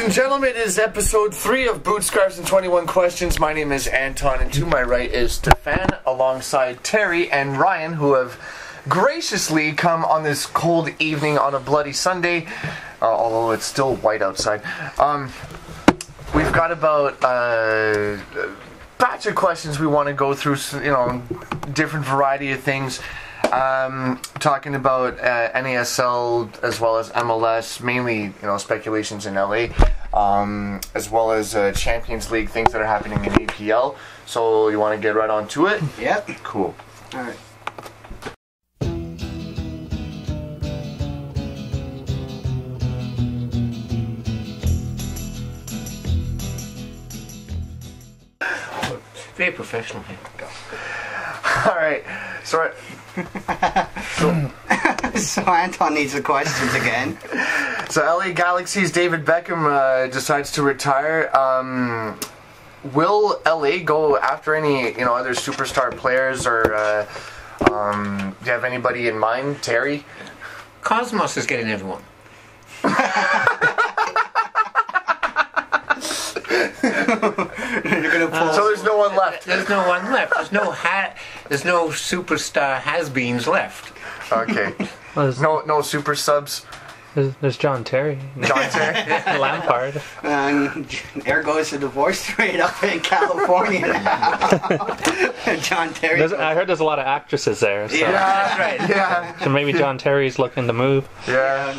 and gentlemen, it is episode 3 of Boots, Scarves, and 21 Questions. My name is Anton, and to my right is Stefan, alongside Terry and Ryan, who have graciously come on this cold evening on a bloody Sunday, although it's still white outside. We've got about a batch of questions we want to go through, different variety of things. Talking about NASL as well as MLS, mainly speculations in LA, as well as Champions League things that are happening in APL. So you want to get right on to it? Yep. Cool. All right. Very professional here. All right. So Anton needs the questions again. So LA Galaxy's David Beckham decides to retire. Will LA go after any other superstar players, or do you have anybody in mind, Terry? Cosmos is getting everyone. You're gonna pull. So there's no one left. There's no one left. There's no superstar has-beens left. Okay. No super subs. There's John Terry. John Terry. Lampard. There goes the divorce rate up in California now. John Terry. I heard there's a lot of actresses there. So. Yeah, That's right. Yeah. So maybe John Terry's looking to move. Yeah.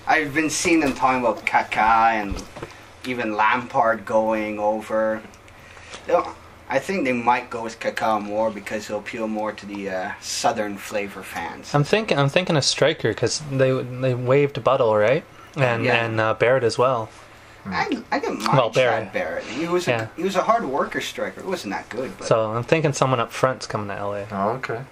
I've been seeing them talking about Kaká and even Lampard going over. I think they might go with Kaká more because he'll appeal more to the southern flavor fans. I'm thinking a striker because they waived Buttle, right? And Barrett as well. I didn't mind Barrett. Barrett. He was a hard worker striker. It wasn't that good. But. So I'm thinking someone up front's coming to LA. Oh, okay.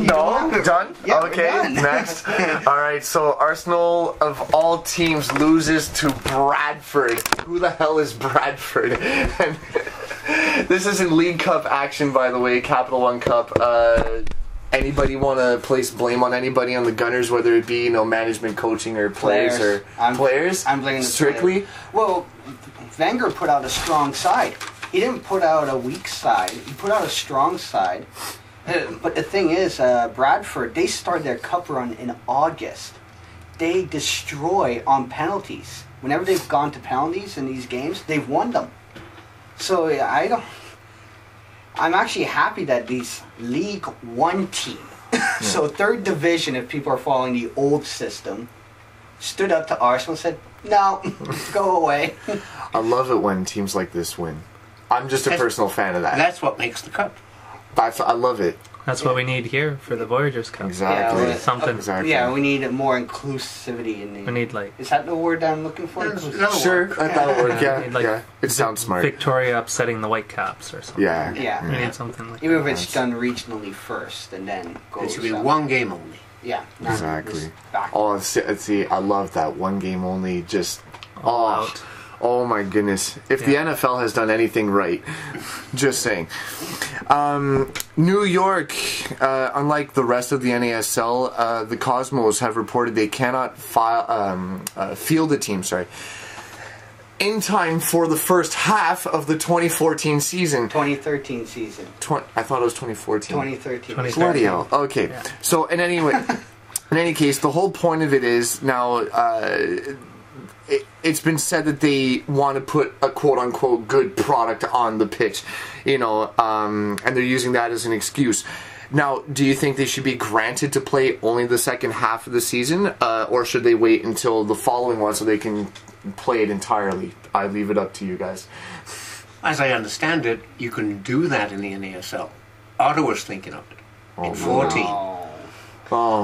No, done? Yeah, okay, we're done. Next. Alright, so Arsenal of all teams loses to Bradford. Who the hell is Bradford? And this is in League Cup action, by the way, Capital One Cup. Anybody want to place blame on anybody on the Gunners, whether it be management, coaching, or players? Players? I'm blaming the strictly. Players. Well, Wenger put out a strong side. He didn't put out a weak side. He put out a strong side. But the thing is, Bradford, they started their cup run in August. They destroy on penalties. Whenever they've gone to penalties in these games, they've won them. So I'm actually happy that these League One team, so third division, if people are following the old system, stood up to Arsenal and said, "No, go away." I love it when teams like this win. I'm just a personal fan of that. That's what makes the cup. I love it. That's what we need here for the Voyagers Cup. Exactly. Something. Exactly. Yeah, we need more inclusivity in the. We need Is that the word I'm looking for? Sure, that'll work. Yeah, we need, it sounds smart. Victoria upsetting the Whitecaps or something. Yeah. We need something like Even that. if it's done regionally first and then goes. It should be one game only. Yeah. Exactly. Oh, see, I love that one game only. Just All out. Oh my goodness. If the NFL has done anything right, just saying. New York, unlike the rest of the NASL, the Cosmos have reported they cannot field a team, in time for the first half of the 2014 season. 2013 season. I thought it was 2014. 2013. Bloody hell. Okay. Yeah. So, in any case, the whole point of it is now... It's been said that they want to put a quote-unquote good product on the pitch, and they're using that as an excuse. Now, do you think they should be granted to play only the second half of the season, or should they wait until the following one so they can play it entirely? I leave it up to you guys. As I understand it, you can do that in the NASL. Ottawa's thinking of it. In 14.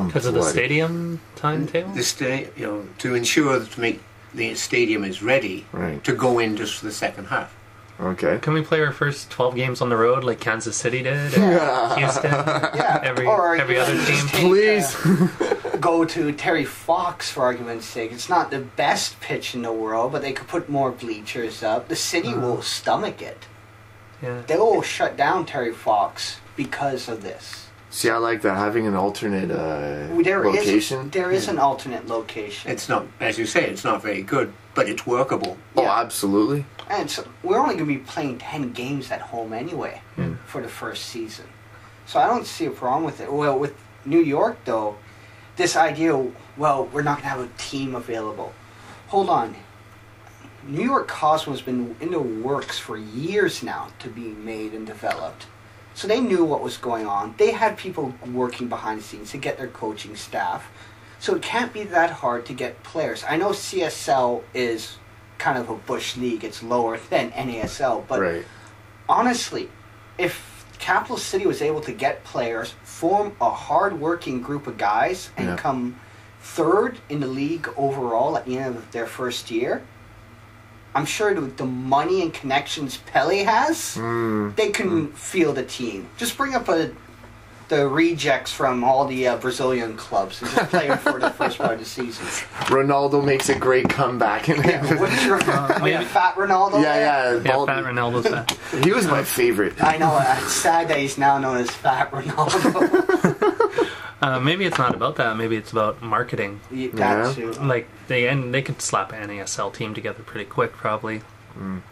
Because of the stadium timetable? To ensure that the stadium is ready to go in just for the second half. Okay. Can we play our first 12 games on the road like Kansas City did? Or Houston? Yeah. Every Or other team? Please. Go to Terry Fox, for argument's sake. It's not the best pitch in the world, but they could put more bleachers up. The city will stomach it. Yeah. They will shut down Terry Fox because of this. See, I like that, having an alternate There location. is an alternate location. It's not, as you say, it's not very good, but it's workable. Oh, Yeah. absolutely. And so we're only going to be playing 10 games at home anyway for the first season. So I don't see a problem with it. Well, with New York, though, this idea, well, we're not going to have a team available. Hold on. New York Cosmos has been in the works for years now to be made and developed. So they knew what was going on. They had people working behind the scenes to get their coaching staff. So it can't be that hard to get players. I know CSL is kind of a bush league. It's lower than NASL. But Right. honestly, if Capital City was able to get players, form a hard-working group of guys, and Yeah. come third in the league overall at the end of their first year, I'm sure the money and connections Pele has, they can field a team. Just bring up the rejects from all the Brazilian clubs and just play them for the first part of the season. Ronaldo makes a great comeback. What's your fat Ronaldo? Yeah, there? yeah. Yeah, Baldy. Fat Ronaldo's back. He was my favorite. I know. It's sad that he's now known as Fat Ronaldo. Maybe it's not about that. Maybe it's about marketing. That too. Like they could slap an NASL team together pretty quick, probably.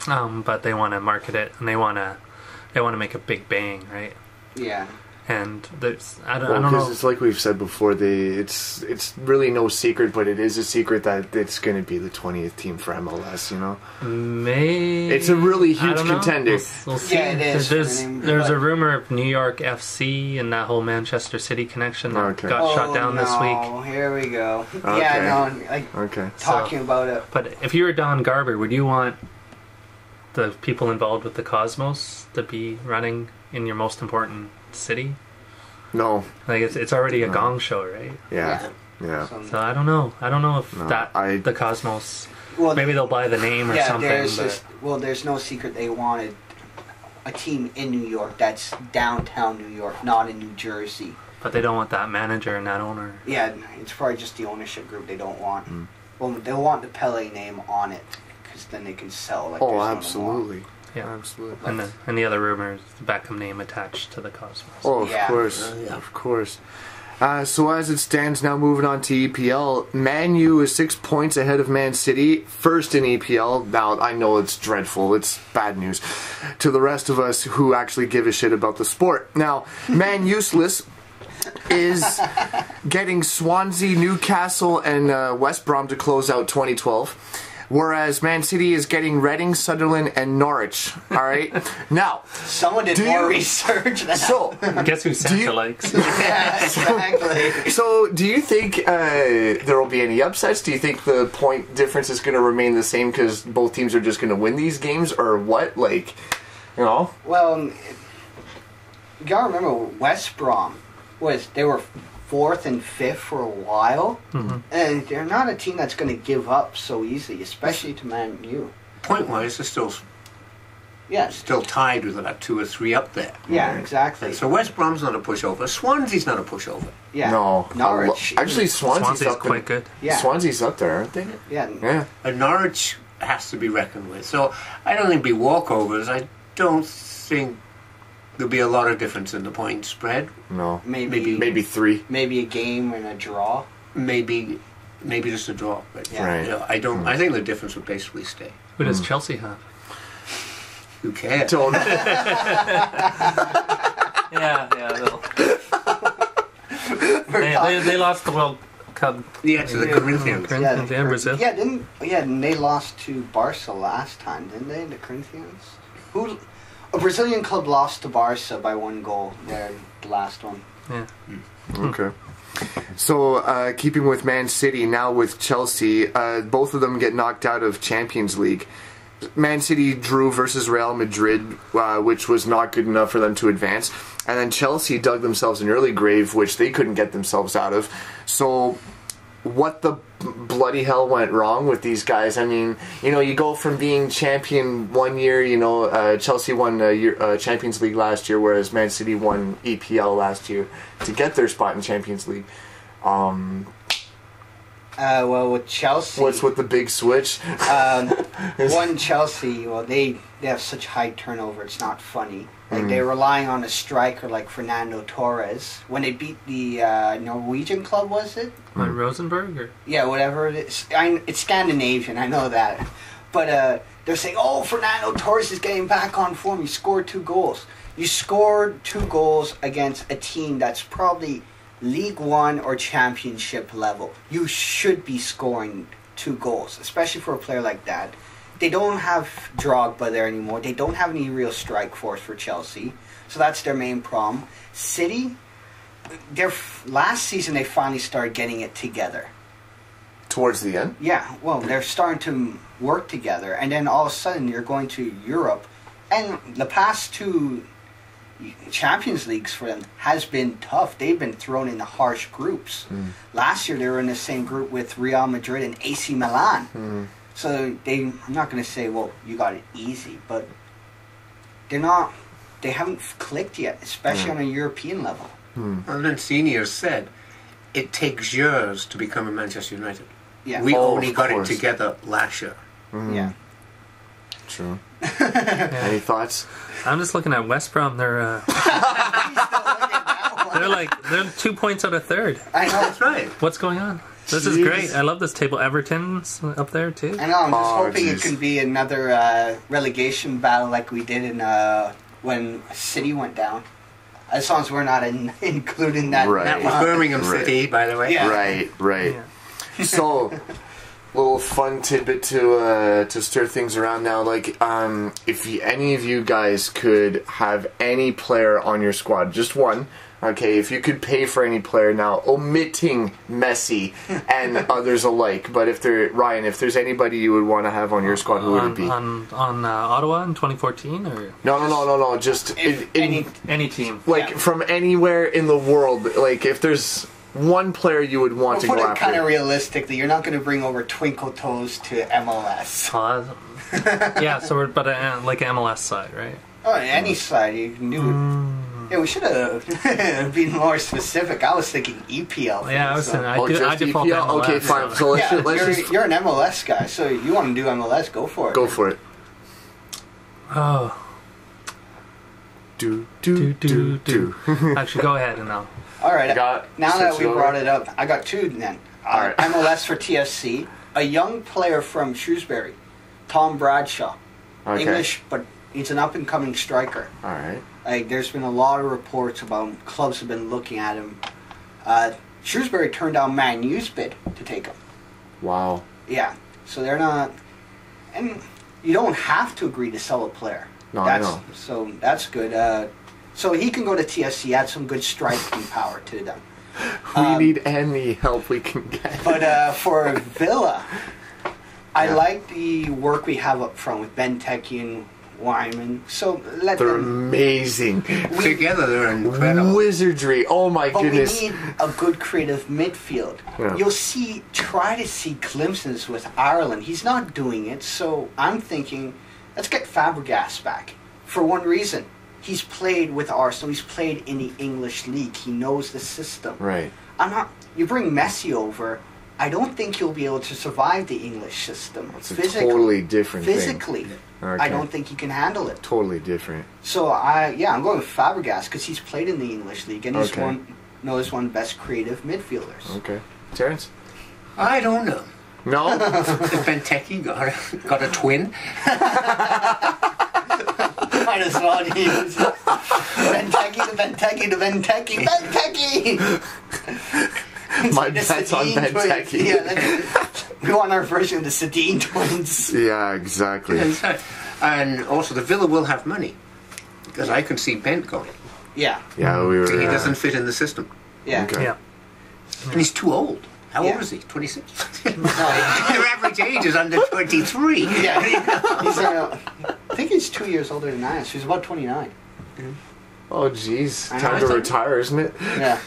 But they want to market it and they want to make a big bang, right? Yeah. And there's I don't Well, know. because it's like we've said before, it's really no secret, but it is a secret that it's going to be the 20th team for MLS. You know, Maybe it's a really I huge don't know. contender. We'll see. Yeah, it is. There's a rumor of New York FC and that whole Manchester City connection that Okay. got shot down this week. Oh, here we go. Okay. Yeah, no, like Okay. talking about it. But if you were Don Garber, would you want the people involved with the Cosmos to be running in your most important city? No. Like it's already a gong show, right? Yeah. Yeah. So I don't know. I don't know if No, the Cosmos. Well, Maybe they'll buy the name or something. There's no secret they wanted a team in New York that's downtown New York, not in New Jersey. But they don't want that manager and that owner. Yeah, it's probably just the ownership group they don't want. Well, they want the Pele name on it because then they can sell. Like, Oh, there's none absolutely. Yeah. Absolutely. And the other rumor is the Beckham name attached to the Cosmos. Oh, of Yeah. course. Yeah. Of course. So as it stands now, moving on to EPL, Man U is 6 points ahead of Man City, first in EPL. Now, I know it's dreadful. It's bad news to the rest of us who actually give a shit about the sport. Now, Man Useless is getting Swansea, Newcastle, and West Brom to close out 2012. Whereas Man City is getting Reading, Sunderland, and Norwich. All right? Now, Someone did Do more you- research than so... Guess who Santa you- likes? Yeah, exactly. So, do you think there will be any upsets? Do you think the point difference is going to remain the same because both teams are just going to win these games, or what? Like, you know? Well, you gotta remember West Brom they were fourth and fifth for a while, and they're not a team that's going to give up so easily, especially to Man U. Point-wise, they're Yes. still tied with about 2 or 3 up there. Yeah, exactly. So West Brom's not a pushover. Swansea's not a pushover. Yeah. No. Norwich. Actually, Swansea's Swansea's up quite good. Yeah. Swansea's up there, aren't they? Yeah. Yeah. And Norwich has to be reckoned with. So I don't think it'll be walkovers. I don't think there'll be a lot of difference in the point spread. No. Maybe 3. maybe a game and a draw. Maybe just a draw. But Yeah. Right. you know, I don't. I think the difference would basically stay. Who does Chelsea have? Who cares? Don't. They lost the World Cup. Yeah, to the Corinthians. Corinthians and Brazil. And they lost to Barca last time, didn't they? The Corinthians. A Brazilian club lost to Barca by 1 goal. There, the last one. Yeah. Okay. So, keeping with Man City, now with Chelsea, both of them get knocked out of Champions League. Man City drew versus Real Madrid, which was not good enough for them to advance. And then Chelsea dug themselves an early grave, which they couldn't get themselves out of. So, what the bloody hell went wrong with these guys? I mean, you know, you go from being champion one year, you know, Chelsea won Champions League last year, whereas Man City won EPL last year to get their spot in Champions League. Well, with Chelsea, What's with the big switch? one Chelsea, well, they have such high turnover. It's not funny. Like they're relying on a striker like Fernando Torres. When they beat the Norwegian club, was it? Rosenborg or Yeah, whatever it is. It's Scandinavian. I know that, but they're saying, "Oh, Fernando Torres is getting back on form. He scored 2 goals. You scored 2 goals against a team that's probably League One or Championship level. You should be scoring 2 goals, especially for a player like that." They don't have Drogba there anymore. They don't have any real strike force for Chelsea. So that's their main problem. City, last season they finally started getting it together. Towards the end? Yeah, well, they're starting to work together. And then all of a sudden you're going to Europe. And the past 2 Champions Leagues for them has been tough. They've been thrown into harsh groups. Last year they were in the same group with Real Madrid and AC Milan. So I'm not going to say, well, you got it easy, but they haven't clicked yet, especially on a European level. And then Senior said, it takes years to become a Manchester United. Yeah. We Oh, only of got course. it together last year. Yeah. True. Any thoughts? I'm just looking at West Brom. They're 2 points out of third. I know. That's right. What's going on? This is Jeez. great. I love this table. Everton's up there too. I know. I'm just hoping jeez. it can be another relegation battle like we did in when City went down. As long as we're not including that. Right. That was Birmingham Right. City, by the way. Yeah. Right. Yeah. So, little fun tidbit to stir things around now. Like, if any of you guys could have any player on your squad, just one. Okay, if you could pay for any player now, omitting Messi and others alike, but if Ryan, if there's anybody you would want to have on your squad, who would it be? On Ottawa in 2014 or No. Just any team? like Yeah. from anywhere in the world. Like if there's one player you would want We'll to put go it after. kind of realistically. You're not going to bring over Twinkle Toes to MLS. Yeah, so we're like MLS side, right? Oh, any side you can do. Yeah, we should have been more specific. I was thinking EPL. Yeah, I was saying I just default to EPL? MLS. Okay, fine. So let's just You're an MLS guy, so you want to do MLS? Go for it. go for it. Oh, Do. actually, go ahead and I'll. All right. Got Now that we switch it brought over? it up, I got 2 then. All right. MLS for TFC, a young player from Shrewsbury, Tom Bradshaw. Okay. English, but he's an up-and-coming striker. All right. Like, there's been a lot of reports about him. Clubs have been looking at him. Shrewsbury turned down Man U's bid to take him. Wow. Yeah, so they're not, and you don't have to agree to sell a player. No, I know. So that's good. So he can go to TFC, add some good striking power to them. We need any help we can get. But for Villa, I like the work we have up front with Benteke and Wyman. So let They're them. amazing. Together, they're incredible. Wizardry. Oh my But goodness. we need a good creative midfield. Yeah. You'll try to see glimpses with Ireland. He's not doing it, so I'm thinking, let's get Fabregas back. For one reason, he's played with Arsenal. He's played in the English league. He knows the system. Right. You bring Messi over, I don't think he'll be able to survive the English system. It's a totally different thing. Physically, Okay. I don't think he can handle it. Totally different. So I'm going with Fabregas because he's played in the English league and he's Okay. one of the best creative midfielders. Okay. Terrence? I don't know. No? If Benteke got a twin. Might as well use Benteke. My The bet's on Sedin twins. Benteke. Yeah, we want our version of the Sedin twins. Yeah, exactly. And also, the Villa will have money. Because I can see Bent going. Yeah, Yeah, we were. He doesn't fit in the system. yeah. Okay. Yeah. And he's too old. How Yeah. old is he? 26? Their average age is under 23. Yeah, he's, I think he's 2 years older than I am. So he's about 29. Oh, jeez. I know. Time to retire, isn't it? Yeah,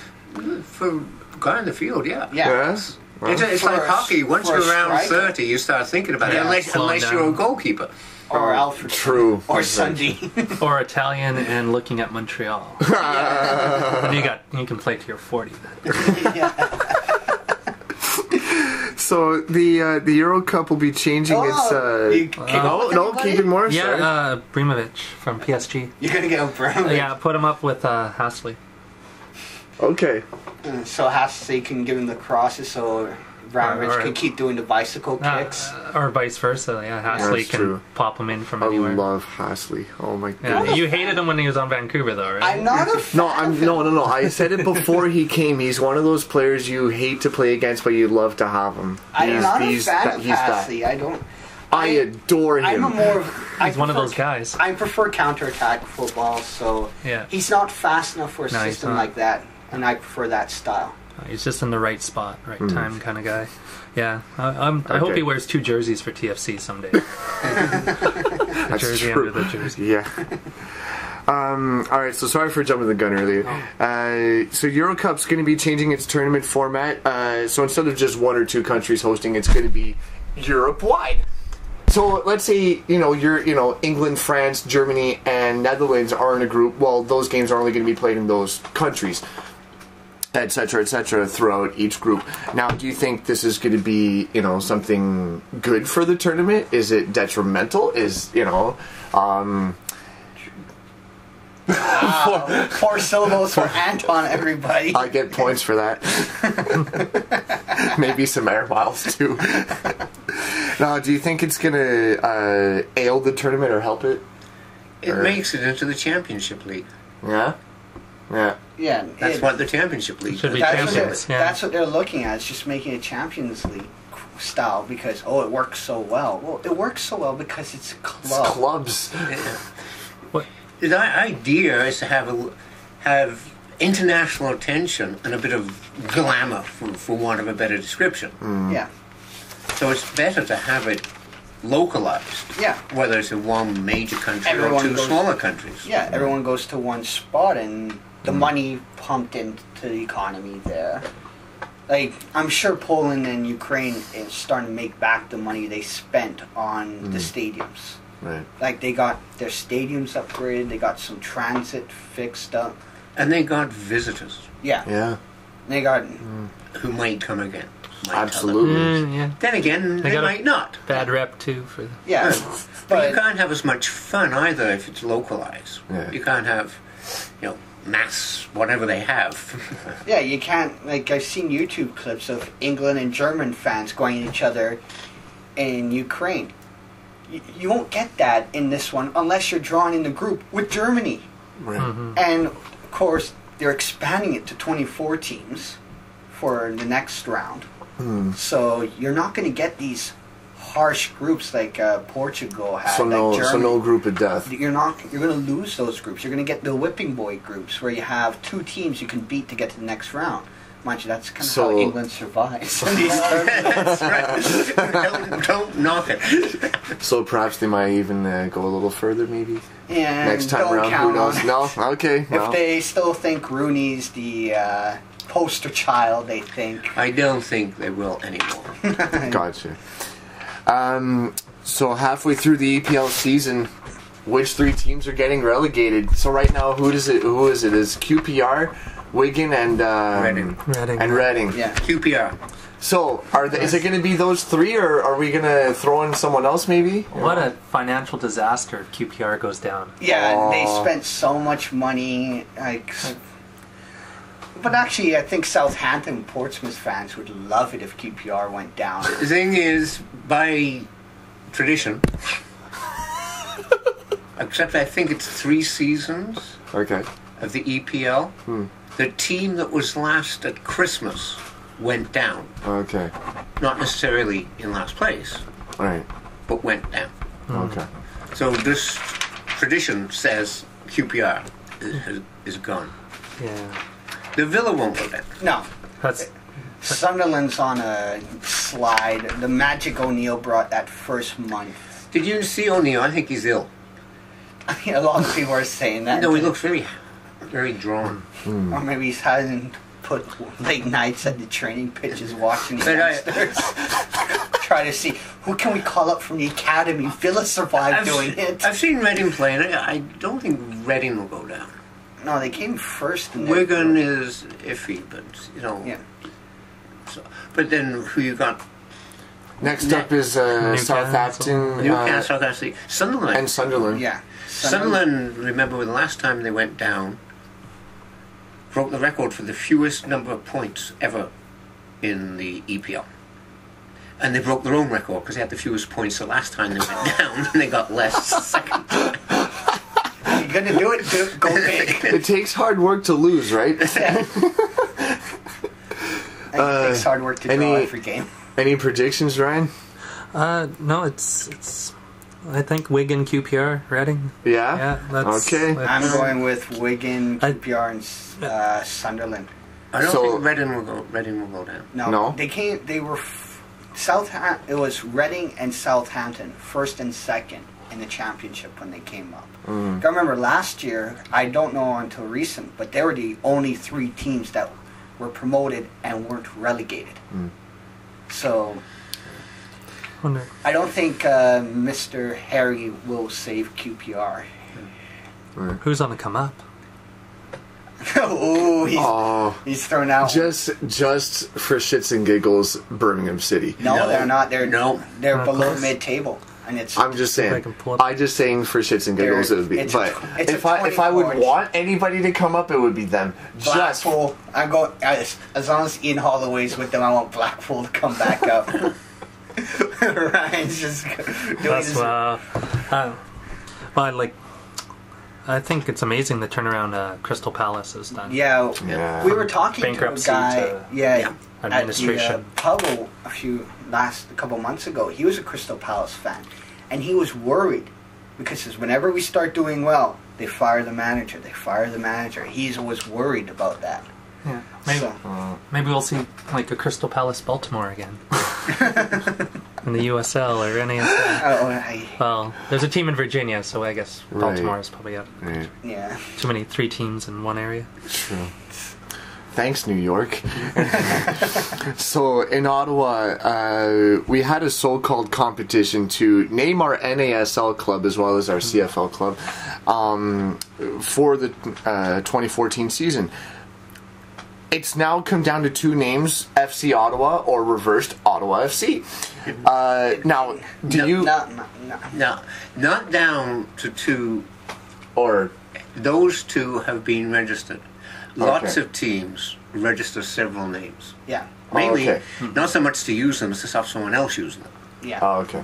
For a guy in the field, yeah. yeah. Yes. Well, It's For like a- hockey. Once for a you're around striker. 30, you start thinking about it. Yeah, Unless slowing you're a down. goalkeeper. Or Alfred. True. Or That's right. Sunday. Or Italian and looking at Montreal. And you can play to your 40 then. Yeah. So the Euro Cup will be changing keeping more. Yeah, Brimovic from PSG. You're gonna get Abramovich. Yeah, put him up with Hasley. Okay. So Hasse can give him the crosses, so Abramovich can keep doing the bicycle kicks. Or vice versa. Yeah, Hasley That's can true. pop him in from I anywhere. love Hasley. Oh my Yeah, god. you hated him when he was on Vancouver, though, right? I'm not a fan. No. I said it before he came. He's one of those players you hate to play against, but you love to have him. I'm not a He's fan that- of he's that. Hasse. I don't. I adore him. I'm a more. He's one of those guys. I prefer counterattack football, so Yeah. he's not fast enough for a No, he's system not. like that, and I prefer that style. He's just in the right spot, right Hmm. time kind of guy. Yeah, I hope he wears 2 jerseys for TFC someday. The That's jersey true. under the jersey. Yeah. All right, so sorry for jumping the gun earlier. So Euro Cup's going to be changing its tournament format. So instead of just 1 or 2 countries hosting, it's going to be Europe-wide. So let's say England, France, Germany, and Netherlands are in a group. Well, those games are only going to be played in those countries, etc., throughout each group. Now, do you think this is going to be something good for the tournament? Is it detrimental? Four syllables for Anton, everybody. I get points for that. Maybe some air miles too. Now, do you think it's gonna ail the tournament or help it? It makes it into the Championship League. Yeah. Yeah, That's what the Championship League Should is. be That's champions. Yeah. that's what they're looking at. It's just making a Champions League style because it works so well. Well, it works so well because it's a club. It's clubs. What? The idea is to have international attention and a bit of glamour, for want of a better description. Yeah, So it's better to have it localized. Yeah. Whether it's in one major country Everyone or 2 goes- smaller countries. yeah. Everyone goes to one spot, and the money pumped into the economy there. Like, I'm sure Poland and Ukraine is starting to make back the money they spent on the stadiums. Right. Like, they got their stadiums upgraded, they got some transit fixed up. And they got visitors Yeah. Yeah. They got. who might come again. Might come. Absolutely. Yeah. Then again, they got a- might not. Bad rep too for. Yeah. But you but. can't have as much fun either if it's localized. Yeah. You can't have, mass whatever they have. Yeah, you can't. Like, I've seen YouTube clips of England and German fans going at each other in Ukraine. You won't get that in this one unless you're drawn in the group with Germany. Right. And, of course, they're expanding it to 24 teams for the next round. So you're not going to get these harsh groups like Portugal had. So like Germany. no group of death. You're going to lose those groups. You're going to get the whipping boy groups where you have 2 teams you can beat to get to the next round. Mind you, that's kind of So- how England survives in these tournaments. That's right. don't knock it. So perhaps they might even go a little further, maybe And next time don't around. Who count knows? on it. No. Okay. If they still think Rooney's the poster child, they think. I don't think they will anymore. Gotcha. So halfway through the EPL season, which 3 teams are getting relegated? So right now, who is it? Is QPR, Wigan, and Reading. Reading. Yeah. QPR. So is it going to be those 3, or are we going to throw in someone else? Maybe. What a financial disaster if QPR goes down. Yeah, they Aw. spent so much money. But actually, I think Southampton, Portsmouth fans would love it if QPR went down. The thing is, by tradition, except I think it's 3 seasons Okay. of the EPL, the team that was last at Christmas went down. Okay. Not necessarily in last place, Right. but went down. Okay. So this tradition says QPR is gone. Yeah. The Villa won't go down. No. That's Sunderland's on a slide. The Magic O'Neill brought that first month. Did you see O'Neill? I think he's ill. A lot of people are saying that. No, he looks very, very drawn. Or maybe he's hadn't put late nights at the training pitches watching the But youngsters. Try to see who can we call up from the academy. Villa survived doing it. I've seen Reading play, and I don't think Reading will go down. No, they came first. In their Wigan group. is iffy, but Yeah. So, but then who you got Next up is Southampton Newcastle, Sunderland. and Sunderland. Yeah. Sunderland, remember the last time they went down, broke the record for the fewest number of points ever in the EPL. And they broke their own record because they had the fewest points the last time they went down, and they got less the second time. You're gonna do it, go big. It takes hard work to lose, right? Yeah. It takes hard work to draw every game. Any predictions, Ryan? No, it's. I think Wigan, QPR, Reading. Yeah? Yeah, that's Okay. I'm going with Wigan, QPR, and Sunderland. I don't So- think Reading will go down. No, No? they came. They were Southampton. It was Reading and Southampton, first and second in the championship when they came up. I remember last year. I don't know until recent, but they were the only 3 teams that were promoted and weren't relegated. So Wonder. I don't think Mr. Harry will save QPR. Who's on the come up? Oh, he's thrown out. Just for shits and giggles, Birmingham City. No, they're not. They're No. They're Not below close. mid-table, and it's. I'm just if I saying. can pull up- I just saying for shits and giggles it would be. It's a But it's a if I would 24 want anybody to come up, it would be them. Just Blackpool. I'm going as long as Ian Holloway's with them. I want Blackpool to come back up. Ryan's just doing That's his. well, I think it's amazing the turnaround Crystal Palace has done. Yeah, Yeah. we were talking Bankruptcy to a guy. to Yeah, administration. at the pub a couple months ago. He was a Crystal Palace fan, and he was worried because whenever we start doing well, they fire the manager. They fire the manager. He was worried about that. Yeah. Maybe, So, maybe we'll see like a Crystal Palace Baltimore again in the USL or NASL. Well, there's a team in Virginia, so I guess Baltimore is probably up. Right. yeah. Too many 3 teams in one area. True. Thanks, New York. So in Ottawa, we had a so-called competition to name our NASL club as well as our CFL club for the 2014 season. It's now come down to 2 names: FC Ottawa or reversed Ottawa FC. Now, No, not down to 2. or Those 2 have been registered. Lots Okay. of teams register several names. Yeah. Mainly, okay. not so much to use them as to have someone else use them. Yeah. Oh, okay.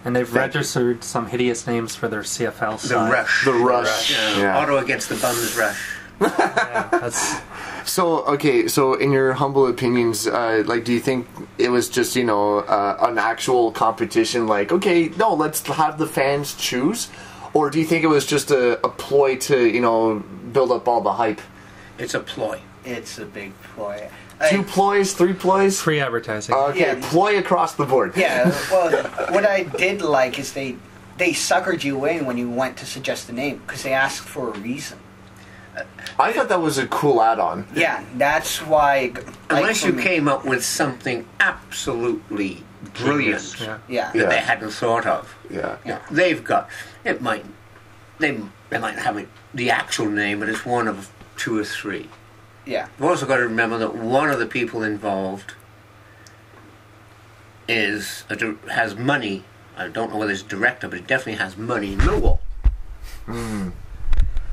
And they've Thank you. registered some hideous names for their CFL The side. Rush. The Rush. Yeah. Ottawa against the Bums Rush. Yeah, that's So in your humble opinions, do you think it was just an actual competition? Like, okay, no, let's have the fans choose, or do you think it was just a ploy to build up all the hype? It's a ploy. It's a big ploy. 2 ploys, 3 ploys. free advertising. Okay, Yeah. ploy across the board. Yeah, well, what I did like is they suckered you in when you went to suggest the name because they asked for a reason. I thought that was a cool add-on. Yeah, that's why. Unless you for me- came up with something absolutely brilliant Yeah. Yeah. that they hadn't thought of. Yeah. Yeah. They've got. They might have the actual name, but it's one of 2 or 3. Yeah. You've also got to remember that one of the people involved has money. I don't know whether it's director, but it definitely has money in Millwall.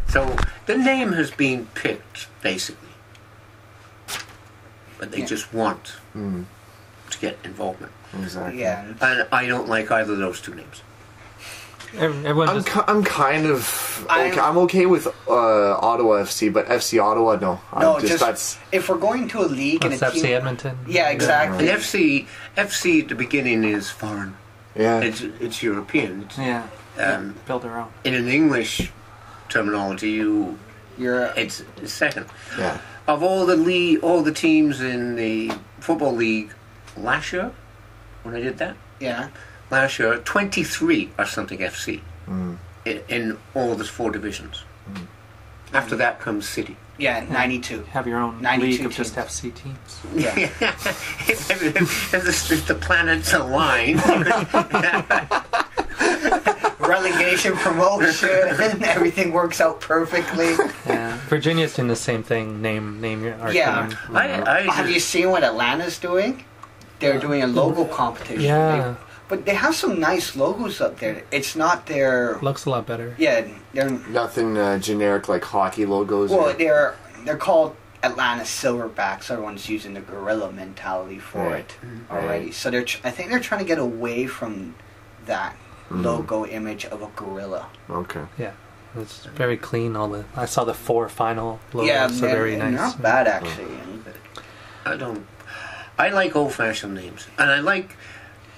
So the name has been picked, basically. But they just want to get involvement. Exactly. Yeah. And I don't like either of those 2 names. Everyone just, I'm kind of okay. I'm okay with Ottawa FC, but FC Ottawa, no. No, I'm just if we're going to a league and it's a FC team. Edmonton. Yeah, exactly. And FC at the beginning is foreign. Yeah. It's European. Yeah. Um, Build their own. in an English terminology, You're it's second. Yeah. Of all the teams in the football league last year, when I did that, yeah. last year 23 are something FC in all the 4 divisions. After that comes City. Yeah, 92. Have your own 92 league of just teams. FC teams. Yeah. if the planets align, Relegation, promotion, everything works out perfectly. Yeah. Virginia's doing the same thing. Name our Yeah. team. I Have you seen what Atlanta's doing? they're doing a logo competition. Yeah. But they have some nice logos up there. It's not their... Looks a lot better. Yeah, they're... Nothing generic like hockey logos. Well, they're called Atlanta Silverbacks. Everyone's using the gorilla mentality for it already. So I think they're trying to get away from that logo image of a gorilla. Okay. Yeah. It's very clean. I saw the 4 final logos, so very nice. Not bad actually. I like old-fashioned names, and I like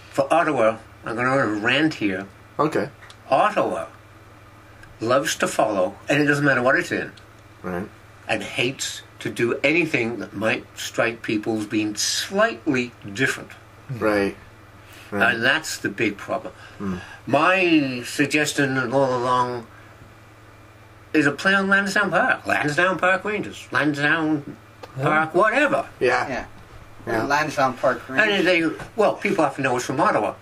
for Ottawa. I'm going to rant here. Okay. Ottawa loves to follow, and it doesn't matter what it's in, Right. and hates to do anything that might strike people as being slightly different. Right. And that's the big problem. My suggestion all along is a play on Lansdowne Park. Lansdowne Park Rangers. Lansdowne Park whatever. Yeah. Lansdowne Park Rangers. And people have to know it's from Ottawa.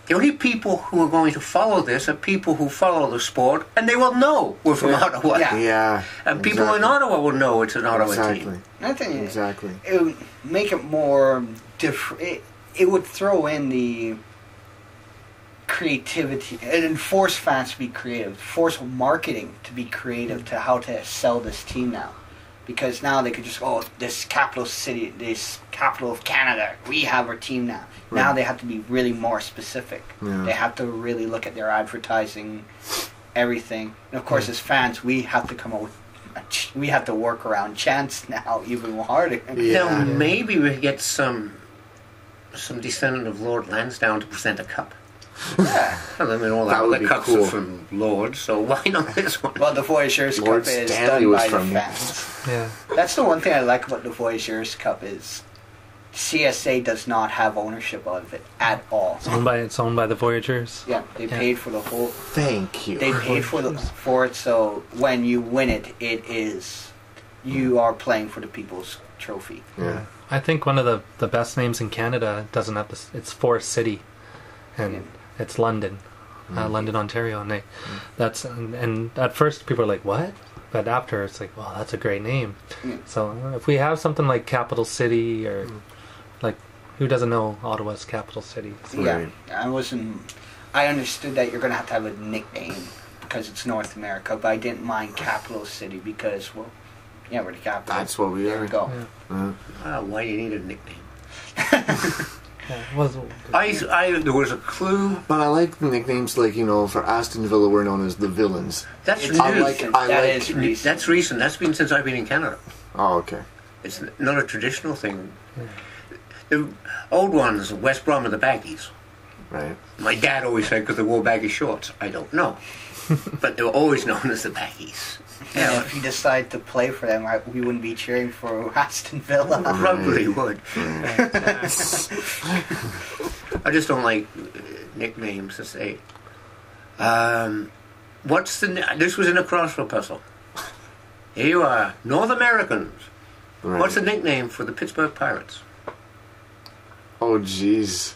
The only people who are going to follow this are people who follow the sport, and they will know we're from Ottawa. Yeah. And people in Ottawa will know it's an Ottawa team. I think Exactly. it would make it more different. It would throw in the creativity and force fans to be creative, force marketing to be creative to how to sell this team now. Because now they could just, this capital city, this capital of Canada, we have our team now. Right. Now they have to be really more specific. Yeah. They have to really look at their advertising, everything. And of course, as fans, we have to come up with, we have to work around chants now even harder. Now maybe we get some descendant of Lord Lansdowne to present a cup. Yeah. I mean, all that would be cups cool. are from Lord, so why not this one? Well, the Voyageurs Lord Cup is Stanley done was by from the fans. Yeah. That's the one thing I like about the Voyageurs Cup is CSA does not have ownership of it at all. It's owned by the Voyageurs. Yeah, they paid for the whole. Thank you. They paid for it, so when you win it, you are playing for the People's Trophy. Yeah. I think one of the best names in Canada doesn't have this. It's Forest City, and it's London, London, Ontario, and and at first people are like, what? But after it's like, wow, that's a great name. So if we have something like Capital City or like, who doesn't know Ottawa's capital city? So. Yeah, I understood that you're going to have a nickname because it's North America, but I didn't mind Capital City because, we're the capital. That's what we are. There we go. Yeah. Why do you need a nickname? There was a clue. But I like the nicknames like, for Aston Villa we're known as the Villains. That's recent. That's recent. That's been since I've been in Canada. Oh, okay. It's not a traditional thing. The old ones, West Brom are the baggies. Right. My dad always said because they wore baggy shorts. I don't know. But they were always known as the baggies. And if you decide to play for them, we wouldn't be cheering for Aston Villa. Probably would. I just don't like nicknames to say. This was in a crossword puzzle. Here you are, North Americans. Right. What's the nickname for the Pittsburgh Pirates? Oh, jeez.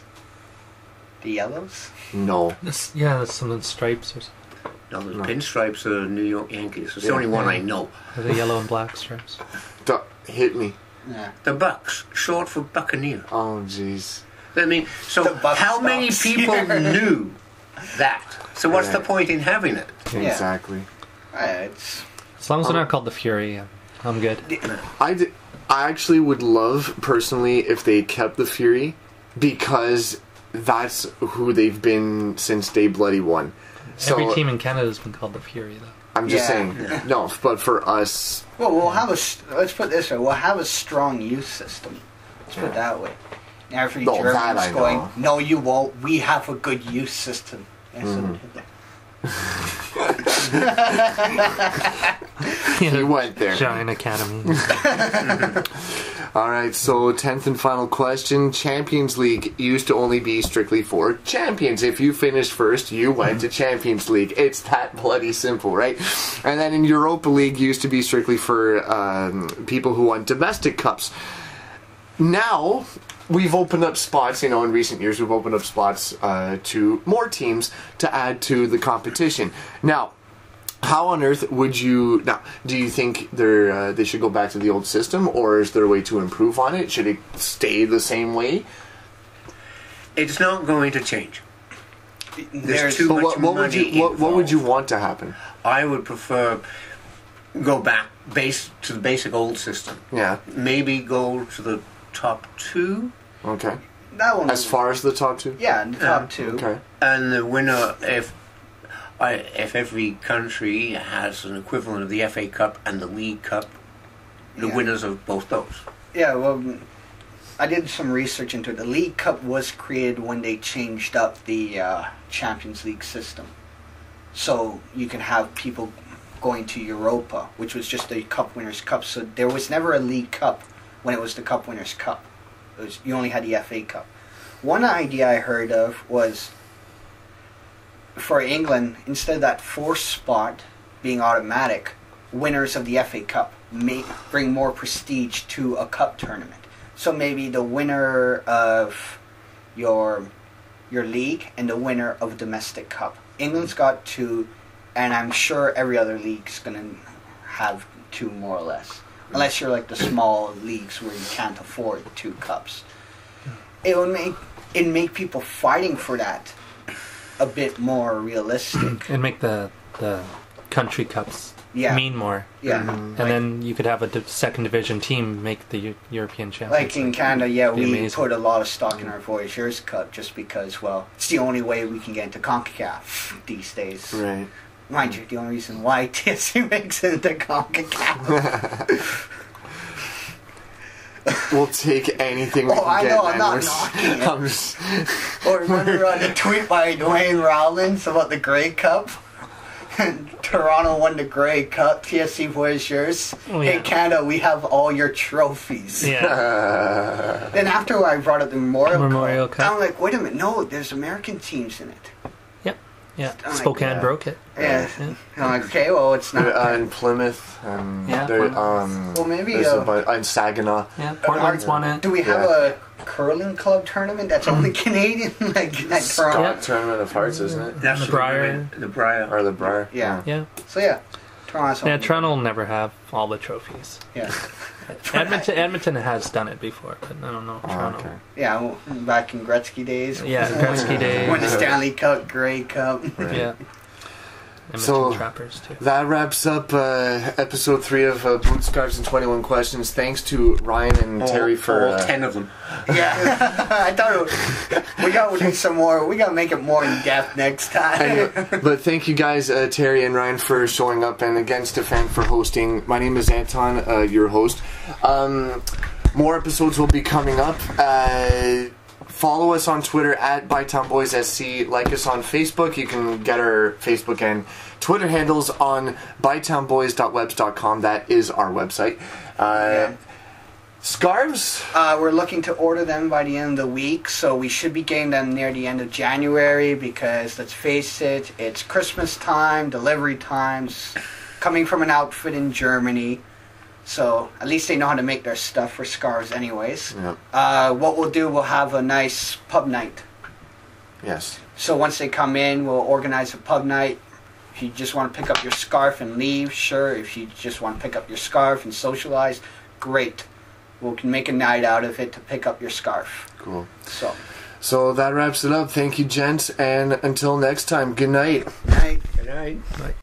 The Yellows? No. That's some stripes or something. No, the pinstripes are New York Yankees. It's the only one I know. The yellow and black stripes. Hit me. Yeah. The Bucks, short for Buccaneer. Oh, jeez. I mean, so how many people knew that? So what's the point in having it? Exactly. As long as they're not called the Fury, I'm good. I actually would love, personally, if they kept the Fury, because that's who they've been since day bloody one. So, every team in Canada has been called the Fury, though. I'm just saying. No, but for us... Well, let's put it this way. We'll have a strong youth system. Let's put it that way. Every German's going, no, you won't. We have a good youth system. You went there. Giant Academy. Alright, so 10th and final question. Champions League used to only be strictly for champions. If you finished first, you went to Champions League. It's that bloody simple, right? And then in Europa League used to be strictly for people who won domestic cups. Now, we've opened up spots, in recent years, we've opened up spots to more teams to add to the competition. Now, how on earth would you... Now, do you think they should go back to the old system, or is there a way to improve on it? Should it stay the same way? It's not going to change. There's too But much what would money you what would you involved. want to happen? I would prefer go back to the basic old system. Yeah. Maybe go to the top 2, Okay. That one. As far as the top 2. Yeah, the top 2. Okay. and the winner, if every country has an equivalent of the FA Cup and the League Cup, the Yeah. winners of both those. Yeah, well, I did some research into it. The League Cup was created when they changed up the Champions League system. So you can have people going to Europa, which was just a Cup Winners' Cup. So there was never a League Cup when it was the Cup Winners' Cup. You only had the FA Cup. One idea I heard of was for England, instead of that 4th spot being automatic, winners of the FA Cup may bring more prestige to a cup tournament. So maybe the winner of your league and the winner of a domestic cup. England's got 2, and I'm sure every other league's going to have 2 more or less. Unless you're like the small leagues where you can't afford 2 cups. It would make people fighting for that a bit more realistic. And make the country cups Yeah. mean more. Yeah. And then you could have a second division team make the European Champions Like in Canada, yeah, It'd be we amazing. put a lot of stock in our Voyageurs Cup just because, well, it's the only way we can get into CONCACAF these days. Right. Mind you, the only reason why TSC makes it into CONCACAF. We'll take anything we Oh, can I get. know, I'm man. not We're knocking it. I'm just, Or remember the tweet by Dwayne Rowlands about the Grey Cup? Toronto won the Grey Cup, TSC Voyageurs. Oh, yeah. In Canada, we have all your trophies. Yeah. Then after I brought up the Memorial Cup, Cup. I'm like, wait a minute, no, there's American teams in it. Yep. Yeah. Oh my Spokane God. broke it. Yeah. Yeah. I'm like, okay, well, it's not. in Plymouth, and Yeah, there, Plymouth. Well, maybe, there's in Saginaw. Yeah. Portland's won it. Do we have Yeah. a curling club tournament that's only Canadian? Like at Scott Toronto? Tournament of Hearts, isn't it? That's The what Briar. I meant, the Briar. Or the Briar. Yeah. Yeah. So, yeah. Toronto's Yeah, only- Toronto will never have all the trophies. Yeah. Edmonton has done it before, but I don't know Oh, Toronto. okay. Yeah, well, back in Gretzky days. Yeah, Gretzky days. Won the Stanley Cup, Grey Cup. Yeah. Edmonton So- Trappers too. That wraps up episode 3 of Boot Scarves and 21 Questions. Thanks to Ryan and Terry for... all 10 of them. Yeah. I thought we got to do some more. We got to make it more in depth next time. Anyway, but thank you guys, Terry and Ryan, for showing up, and again, Stefan for hosting. My name is Anton, your host. More episodes will be coming up. Follow us on Twitter at BytownBoysSC. Like us on Facebook. You can get our Facebook and Twitter handles on bytownboys.webs.com. That is our website. Yeah. Scarves? We're looking to order them by the end of the week, so we should be getting them near the end of January because, let's face it, it's Christmas time, delivery times, coming from an outfit in Germany. So at least they know how to make their stuff for Scarves anyways. Yeah. What we'll do, we'll have a nice pub night. Yes. So once they come in, we'll organize a pub night. If you just want to pick up your scarf and leave, sure. If you just want to pick up your scarf and socialize, great. We can make a night out of it to pick up your scarf. Cool. So that wraps it up. Thank you, gents, and until next time, good night. night. Good night. Right.